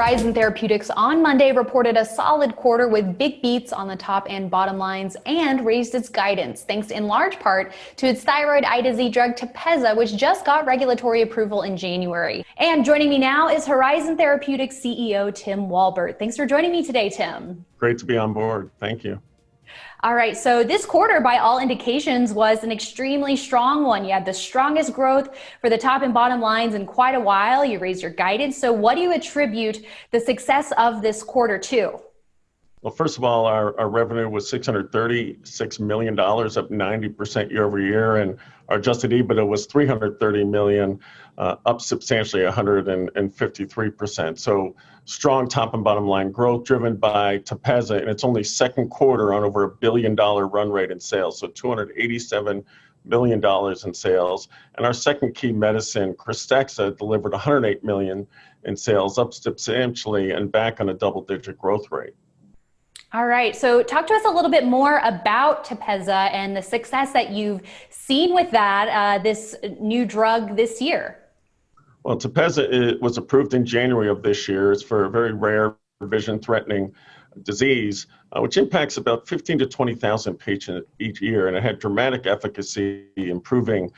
Horizon Therapeutics on Monday reported a solid quarter with big beats on the top and bottom lines and raised its guidance, thanks in large part to its thyroid eye disease drug Topaza, which just got regulatory approval in January. And joining me now is Horizon Therapeutics CEO Tim Walbert. Thanks for joining me today, Tim. Great to be on board. Thank you. All right, so this quarter, by all indications, was an extremely strong one. You had the strongest growth for the top and bottom lines in quite a while. You raised your guidance. So what do you attribute the success of this quarter to? Well, first of all, our revenue was $636 million, up 90% year over year, and our adjusted EBITDA was $330 million, up substantially 153%. So strong top and bottom line growth driven by Topaza in its only second quarter on over $1 billion run rate in sales, so $287 million in sales. And our second key medicine, KRYSTEXXA, delivered $108 million in sales, up substantially and back on a double-digit growth rate. All right, so talk to us a little bit more about Topaza and the success that you've seen with that, this new drug this year. Well, Topaza was approved in January of this year. It's for a very rare vision-threatening disease, which impacts about 15 to 20,000 patients each year, and it had dramatic efficacy, improving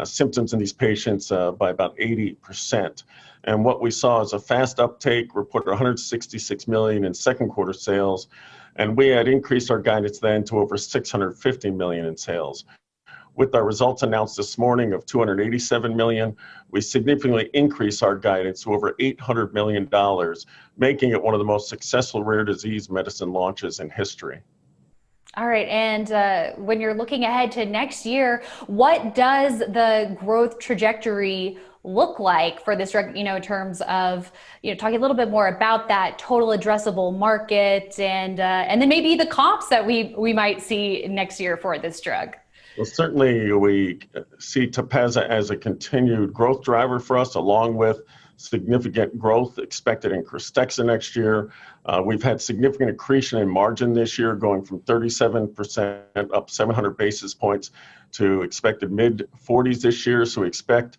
symptoms in these patients by about 80%. And what we saw is a fast uptake, reported $166 million in second quarter sales, and we had increased our guidance then to over $650 million in sales. With our results announced this morning of $287 million, we significantly increased our guidance to over $800 million, making it one of the most successful rare disease medicine launches in history. All right, and when you're looking ahead to next year, what does the growth trajectory look like for this drug, in terms of, talking a little bit more about that total addressable market and then maybe the comps that we might see next year for this drug? Well, certainly we see Topaza as a continued growth driver for us, along with significant growth expected in KRYSTEXXA next year. We've had significant accretion in margin this year, going from 37% up 700 basis points to expected mid-40s this year. So we expect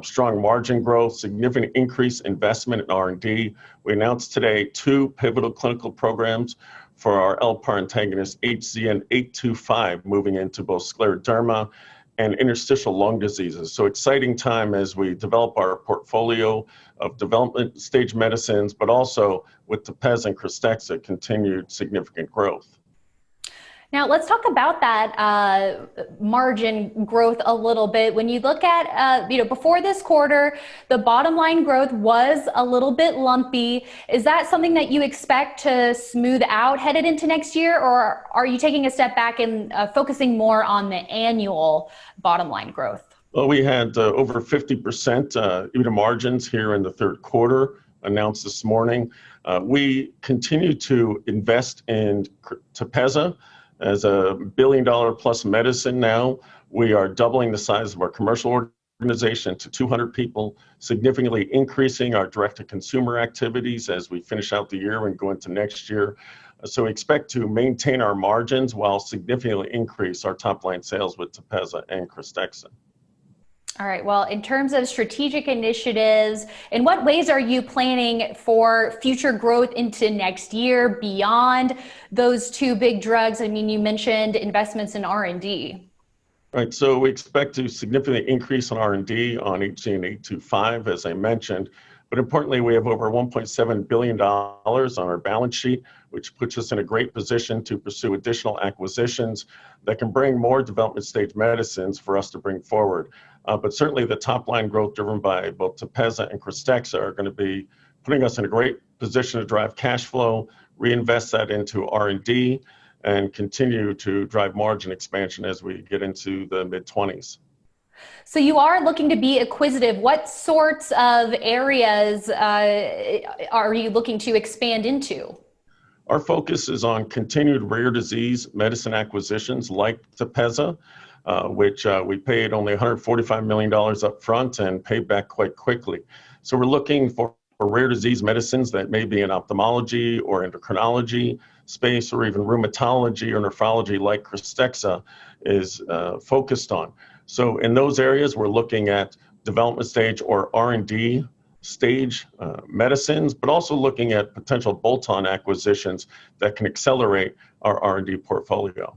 strong margin growth, significant increase investment in R&D. We announced today 2 pivotal clinical programs for our LPAR antagonist HZN-825, moving into both scleroderma and interstitial lung diseases. So exciting time as we develop our portfolio of development stage medicines, but also with Topaza and KRYSTEXXA, continued significant growth. Now let's talk about that margin growth a little bit. When you look at, before this quarter, the bottom line growth was a little bit lumpy. Is that something that you expect to smooth out headed into next year, or are you taking a step back and focusing more on the annual bottom line growth? Well, we had over 50% EBITDA margins here in the third quarter, announced this morning. We continue to invest in Topaza as a billion-dollar-plus medicine now. We are doubling the size of our commercial organization to 200 people, significantly increasing our direct-to-consumer activities as we finish out the year and go into next year. So we expect to maintain our margins while significantly increase our top-line sales with Topaza and KRYSTEXXA. All right, well, in terms of strategic initiatives, in what ways are you planning for future growth into next year beyond those 2 big drugs? I mean, you mentioned investments in R&D. Right, so we expect to significantly increase on R&D on HZN-825, as I mentioned. But importantly, we have over $1.7 billion on our balance sheet, which puts us in a great position to pursue additional acquisitions that can bring more development stage medicines for us to bring forward. But certainly the top line growth driven by both Topaza and KRYSTEXXA are going to be putting us in a great position to drive cash flow, reinvest that into R&D, and continue to drive margin expansion as we get into the mid-20s. So you are looking to be acquisitive. What sorts of areas are you looking to expand into? Our focus is on continued rare disease medicine acquisitions like Topaza, which we paid only $145 million up front and paid back quite quickly. So we're looking for rare disease medicines that may be in ophthalmology or endocrinology space, or even rheumatology or nephrology, like KRYSTEXXA is focused on. So in those areas, we're looking at development stage or R&D stage medicines, but also looking at potential bolt-on acquisitions that can accelerate our R&D portfolio.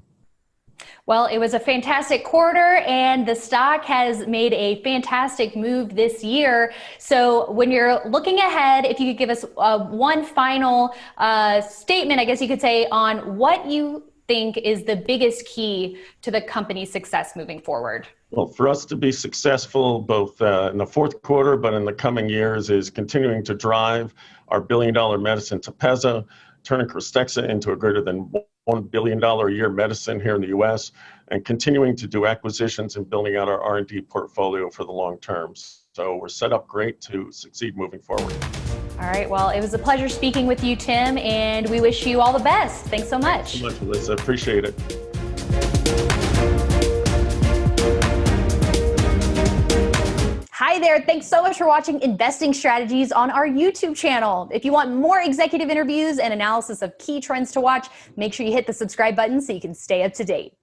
Well, it was a fantastic quarter, and the stock has made a fantastic move this year. So when you're looking ahead, if you could give us one final statement, I guess you could say, on what you think is the biggest key to the company's success moving forward. Well, for us to be successful both in the fourth quarter, but in the coming years, is continuing to drive our billion-dollar medicine Topaza, turning KRYSTEXXA into a greater than $1 billion a year medicine here in the U.S., and continuing to do acquisitions and building out our R&D portfolio for the long term. So we're set up great to succeed moving forward. All right, well, it was a pleasure speaking with you, Tim, and we wish you all the best. Thanks so much. Thanks so much, Melissa. Appreciate it. Hi there. Thanks so much for watching Investing Strategies on our YouTube channel. If you want more executive interviews and analysis of key trends to watch, make sure you hit the subscribe button so you can stay up to date.